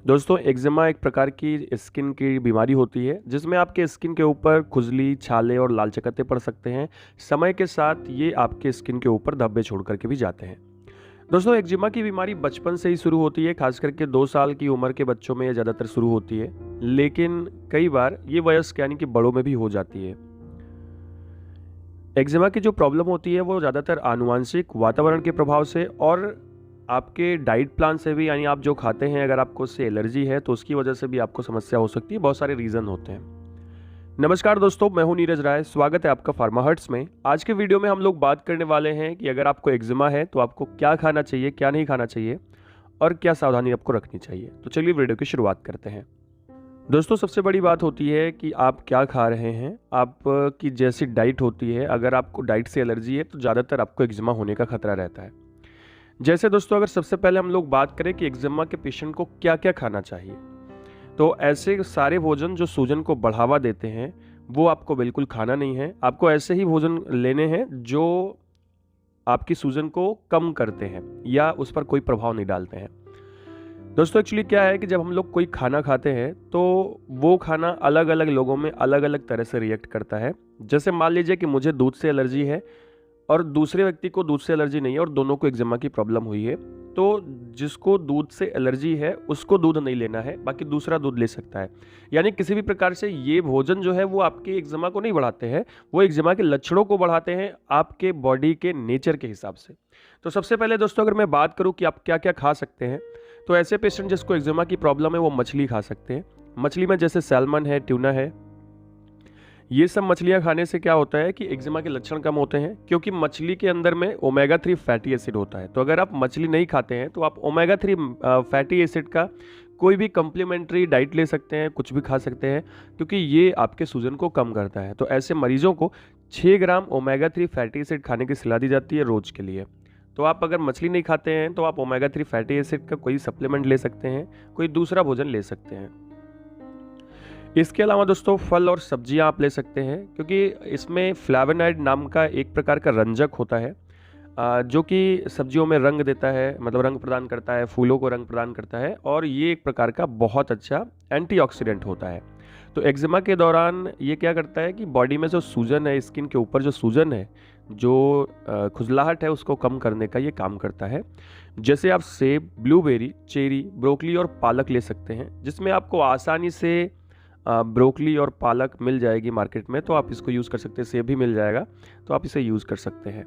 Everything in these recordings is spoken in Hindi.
दोस्तों एक्जिमा एक प्रकार की स्किन की बीमारी होती है जिसमें आपके स्किन के ऊपर खुजली, छाले और लाल चकत्ते पड़ सकते हैं। समय के साथ ये आपके स्किन के ऊपर धब्बे छोड़ करके भी जाते हैं। दोस्तों एक्जिमा की बीमारी बचपन से ही शुरू होती है, खास करके 2 साल की उम्र के बच्चों में ये ज़्यादातर शुरू होती है, लेकिन कई बार ये वयस्क यानी कि बड़ों में भी हो जाती है। एक्जिमा की जो प्रॉब्लम होती है वो ज़्यादातर आनुवंशिक, वातावरण के प्रभाव से और आपके डाइट प्लान से भी, यानी आप जो खाते हैं अगर आपको उससे एलर्जी है तो उसकी वजह से भी आपको समस्या हो सकती है। बहुत सारे रीज़न होते हैं। नमस्कार दोस्तों, मैं हूं नीरज राय। स्वागत है आपका फार्मा हर्ट्स में। आज के वीडियो में हम लोग बात करने वाले हैं कि अगर आपको एक्जिमा है तो आपको क्या खाना चाहिए, क्या नहीं खाना चाहिए और क्या सावधानी आपको रखनी चाहिए। तो चलिए वीडियो की शुरुआत करते हैं। दोस्तों सबसे बड़ी बात होती है कि आप क्या खा रहे हैं, आपकी जैसी डाइट होती है। अगर आपको डाइट से एलर्जी है तो ज़्यादातर आपको एक्जिमा होने का खतरा रहता है। जैसे दोस्तों अगर सबसे पहले हम लोग बात करें कि एक्जिमा के पेशेंट को क्या क्या खाना चाहिए, तो ऐसे सारे भोजन जो सूजन को बढ़ावा देते हैं वो आपको बिल्कुल खाना नहीं है। आपको ऐसे ही भोजन लेने हैं जो आपकी सूजन को कम करते हैं या उस पर कोई प्रभाव नहीं डालते हैं। दोस्तों एक्चुअली क्या है कि जब हम लोग कोई खाना खाते हैं तो वो खाना अलग अलग लोगों में अलग अलग तरह से रिएक्ट करता है। जैसे मान लीजिए कि मुझे दूध से एलर्जी है और दूसरे व्यक्ति को दूध से एलर्जी नहीं है और दोनों को एक्जिमा की प्रॉब्लम हुई है, तो जिसको दूध से एलर्जी है उसको दूध नहीं लेना है, बाकी दूसरा दूध ले सकता है। यानी किसी भी प्रकार से ये भोजन जो है वो आपके एक्जिमा को नहीं बढ़ाते हैं, वो एक्जिमा के लक्षणों को बढ़ाते हैं आपके बॉडी के नेचर के हिसाब से। तो सबसे पहले दोस्तों अगर मैं बात करूं कि आप क्या क्या खा सकते हैं, तो ऐसे पेशेंट जिसको एक्जिमा की प्रॉब्लम है वो मछली खा सकते हैं। मछली में जैसे सैल्मन है, ट्यूना है, ये सब मछलियां खाने से क्या होता है कि एक्जिमा के लक्षण कम होते हैं, क्योंकि मछली के अंदर में ओमेगा 3 फैटी एसिड होता है। तो अगर आप मछली नहीं खाते हैं तो आप ओमेगा 3 फैटी एसिड का कोई भी कम्प्लीमेंट्री डाइट ले सकते हैं, कुछ भी खा सकते हैं, क्योंकि ये आपके सूजन को कम करता है। तो ऐसे मरीजों को 6 ग्राम ओमेगा 3 फैटी एसिड खाने की सलाह दी जाती है रोज के लिए। तो आप अगर मछली नहीं खाते हैं तो आप ओमेगा 3 फैटी एसिड का कोई सप्लीमेंट ले सकते हैं, कोई दूसरा भोजन ले सकते हैं। इसके अलावा दोस्तों फल और सब्जियां आप ले सकते हैं, क्योंकि इसमें फ्लेवोनॉइड नाम का एक प्रकार का रंजक होता है जो कि सब्जियों में रंग देता है, मतलब रंग प्रदान करता है, फूलों को रंग प्रदान करता है, और ये एक प्रकार का बहुत अच्छा एंटीऑक्सीडेंट होता है। तो एक्जिमा के दौरान ये क्या करता है कि बॉडी में जो सूजन है, स्किन के ऊपर जो सूजन है, जो खुजलाहट है, उसको कम करने का ये काम करता है। जैसे आप सेब, ब्लूबेरी, चेरी, ब्रोकली और पालक ले सकते हैं, जिसमें आपको आसानी से ब्रोकली और पालक मिल जाएगी मार्केट में, तो आप इसको यूज़ कर सकते हैं। सेब भी मिल जाएगा तो आप इसे यूज़ कर सकते हैं।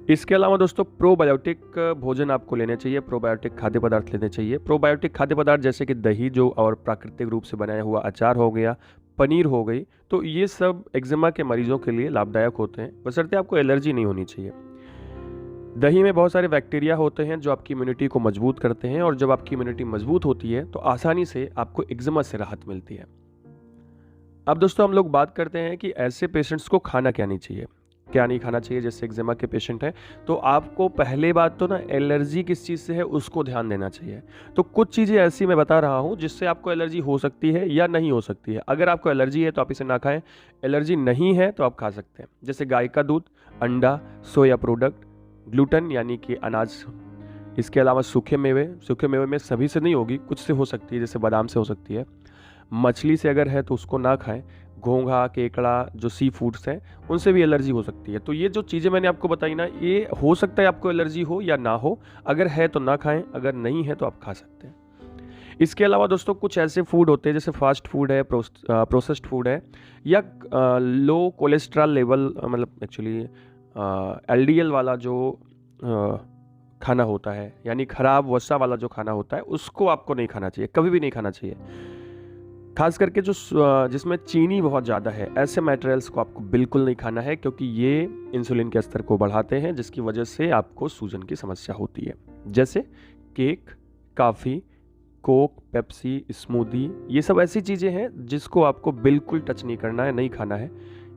इसके अलावा दोस्तों प्रोबायोटिक भोजन आपको लेने चाहिए, प्रोबायोटिक खाद्य पदार्थ लेने चाहिए। प्रोबायोटिक खाद्य पदार्थ जैसे कि दही जो और प्राकृतिक रूप से बनाया हुआ अचार हो गया, पनीर हो गई, तो ये सब एक्जिमा के मरीजों के लिए लाभदायक होते हैं, बशर्ते आपको एलर्जी नहीं होनी चाहिए। दही में बहुत सारे बैक्टीरिया होते हैं जो आपकी इम्यूनिटी को मजबूत करते हैं, और जब आपकी इम्यूनिटी मजबूत होती है तो आसानी से आपको एक्जिमा से राहत मिलती है। अब दोस्तों हम लोग बात करते हैं कि ऐसे पेशेंट्स को खाना क्या नहीं चाहिए, क्या नहीं खाना चाहिए। जैसे एक्जिमा के पेशेंट हैं तो आपको पहले बात तो ना एलर्जी किस चीज़ से है उसको ध्यान देना चाहिए। तो कुछ चीज़ें ऐसी मैं बता रहा हूँ जिससे आपको एलर्जी हो सकती है या नहीं हो सकती है। अगर आपको एलर्जी है तो आप इसे ना खाएं, एलर्जी नहीं है तो आप खा सकते हैं। जैसे गाय का दूध, अंडा, सोया प्रोडक्ट, ग्लूटेन यानी कि अनाज। इसके अलावा सूखे मेवे में सभी से नहीं होगी, कुछ से हो सकती है, जैसे बादाम से हो सकती है। मछली से अगर है तो उसको ना खाएं। घोंघा, केकड़ा जो सी फूड्स हैं उनसे भी एलर्जी हो सकती है। तो ये जो चीज़ें मैंने आपको बताई ना, ये हो सकता है आपको एलर्जी हो या ना हो। अगर है तो ना खाएं, अगर नहीं है तो आप खा सकते हैं। इसके अलावा दोस्तों कुछ ऐसे फूड होते हैं जैसे फास्ट फूड है, प्रोसेस्ड फूड है, या लो कोलेस्ट्रॉल लेवल, मतलब एक्चुअली एलडीएल वाला जो खाना होता है, यानी खराब वसा वाला जो खाना होता है, उसको आपको नहीं खाना चाहिए, कभी भी नहीं खाना चाहिए। खास करके जो जिसमें चीनी बहुत ज़्यादा है, ऐसे मटेरियल्स को आपको बिल्कुल नहीं खाना है, क्योंकि ये इंसुलिन के स्तर को बढ़ाते हैं, जिसकी वजह से आपको सूजन की समस्या होती है। जैसे केक, काफ़ी, कोक, पेप्सी, स्मूदी, ये सब ऐसी चीज़ें हैं जिसको आपको बिल्कुल टच नहीं करना है, नहीं खाना है।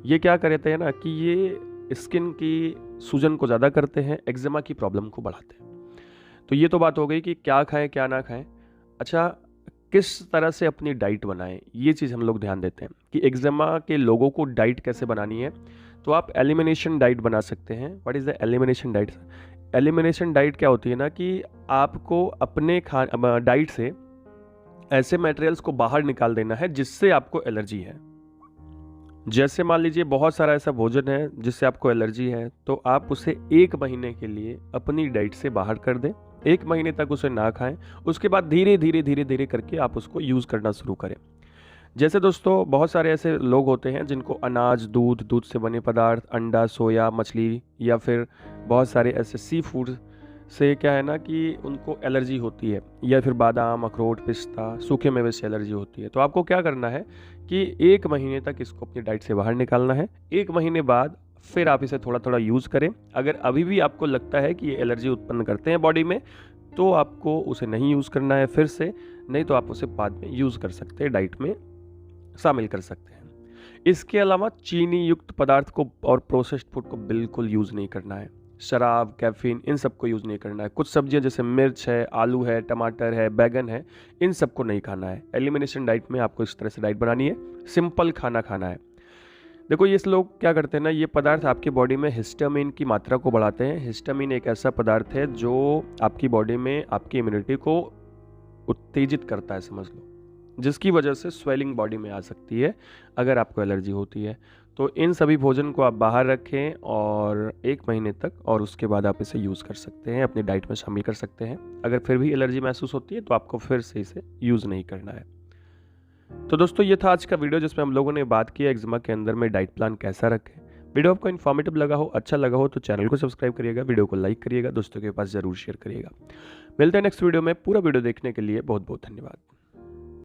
ये क्या करते हैं ना कि ये स्किन की सूजन को ज़्यादा करते हैं, एक्जिमा की प्रॉब्लम को बढ़ाते हैं। तो ये तो बात हो गई कि क्या खाएं क्या ना खाएं। अच्छा, किस तरह से अपनी डाइट बनाएं, ये चीज़ हम लोग ध्यान देते हैं कि एक्जिमा के लोगों को डाइट कैसे बनानी है। तो आप एलिमिनेशन डाइट बना सकते हैं। What is the elimination diet? Elimination diet क्या होती है ना कि आपको अपने डाइट से ऐसे मटेरियल्स को बाहर निकाल देना है जिससे आपको एलर्जी है। जैसे मान लीजिए बहुत सारा ऐसा भोजन है जिससे आपको एलर्जी है, तो आप उसे 1 महीने के लिए अपनी डाइट से बाहर कर दें। 1 महीने तक उसे ना खाएं, उसके बाद धीरे धीरे धीरे धीरे करके आप उसको यूज़ करना शुरू करें। जैसे दोस्तों बहुत सारे ऐसे लोग होते हैं जिनको अनाज, दूध, दूध से बने पदार्थ, अंडा, सोया, मछली या फिर बहुत सारे ऐसे सी फूड से क्या है ना कि उनको एलर्जी होती है, या फिर बादाम, अखरोट, पिस्ता, सूखे मेवे से एलर्जी होती है। तो आपको क्या करना है कि 1 महीने तक इसको अपनी डाइट से बाहर निकालना है। 1 महीने बाद फिर आप इसे थोड़ा थोड़ा यूज़ करें। अगर अभी भी आपको लगता है कि ये एलर्जी उत्पन्न करते हैं बॉडी में, तो आपको उसे नहीं यूज़ करना है फिर से, नहीं तो आप उसे बाद में यूज़ कर सकते हैं, डाइट में शामिल कर सकते हैं। इसके अलावा चीनी युक्त पदार्थ को और प्रोसेस्ड फूड को बिल्कुल यूज़ नहीं करना है। शराब, कैफ़ीन, इन सब को यूज़ नहीं करना है। कुछ सब्जियां जैसे मिर्च है, आलू है, टमाटर है, बैगन है, इन सब को नहीं खाना है। एलिमिनेशन डाइट में आपको इस तरह से डाइट बनानी है, सिंपल खाना खाना है। देखो ये लोग क्या करते हैं ना, ये पदार्थ आपकी बॉडी में हिस्टामिन की मात्रा को बढ़ाते हैं। हिस्टामिन एक ऐसा पदार्थ है जो आपकी बॉडी में आपकी इम्यूनिटी को उत्तेजित करता है, समझ लो, जिसकी वजह से स्वेलिंग बॉडी में आ सकती है अगर आपको एलर्जी होती है। तो इन सभी भोजन को आप बाहर रखें और 1 महीने तक, और उसके बाद आप इसे यूज़ कर सकते हैं, अपनी डाइट में शामिल कर सकते हैं। अगर फिर भी एलर्जी महसूस होती है तो आपको फिर से इसे यूज़ नहीं करना है। तो दोस्तों ये था आज का वीडियो जिसमें हम लोगों ने बात की एक्जिमा के अंदर में डाइट प्लान कैसा रखें। वीडियो आपको इन्फॉर्मेटिव लगा हो, अच्छा लगा हो तो चैनल को सब्सक्राइब करिएगा, वीडियो को लाइक करिएगा, दोस्तों के पास ज़रूर शेयर करिएगा। मिलते हैं नेक्स्ट वीडियो में। पूरा वीडियो देखने के लिए बहुत बहुत धन्यवाद।